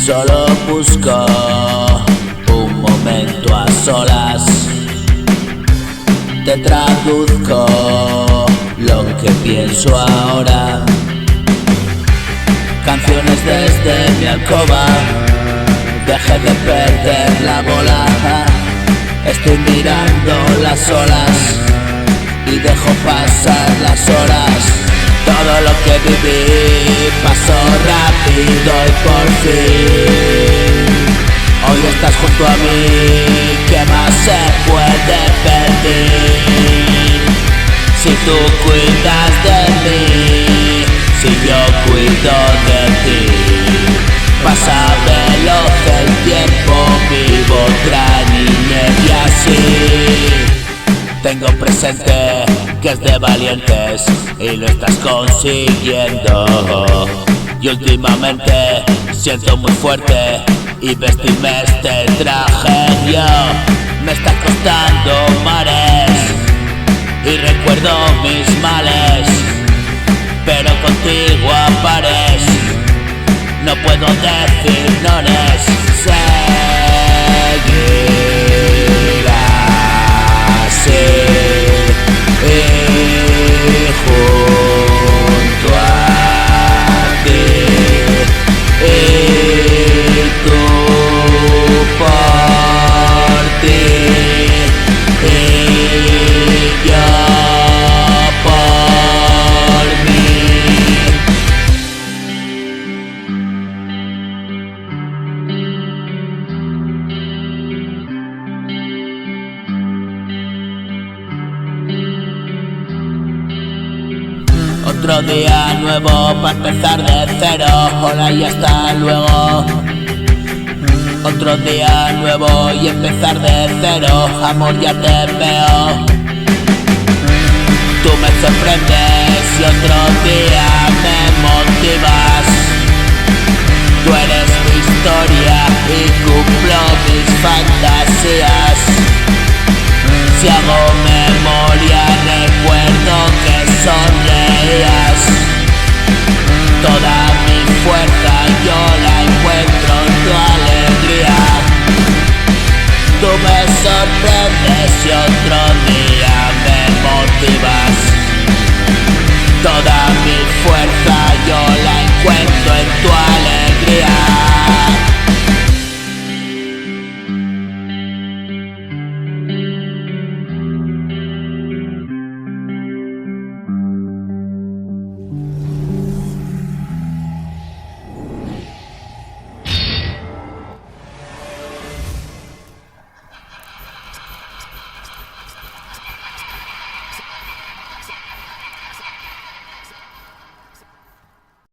Solo busco un momento a solas. Te traduzco lo que pienso ahora. Canciones desde mi alcoba. Dejé de perder la bola. Estoy mirando las olas y dejo pasar las horas. Todo lo que viví pasó rápido y por fin hoy estás junto a mí. ¿Qué más se puede pedir? Si tú cuidas de mí, si yo cuido de ti, pasa veloz el tiempo, vivo otra niñez y así. Tengo presente que es de valientes y lo estás consiguiendo. Y últimamente siento muy fuerte y vestirme este traje yo me está costando mares y recuerdo mis males, pero contigo aparezco. No puedo decir nones. Seguir así y junto a ti y tú por ti y yo por mí. Otro día nuevo para empezar de cero. Hola y hasta luego. Otro día nuevo y empezar de cero. Amor, ya te veo. Tú me sorprendes y otro día me motivas. Tú eres mi historia y cumplo mis fantasías. Si hago memoria recuerdo que sonreías. Toda mi fuerza yo la encuentro en tu alegría. Tú me sorprendes y otro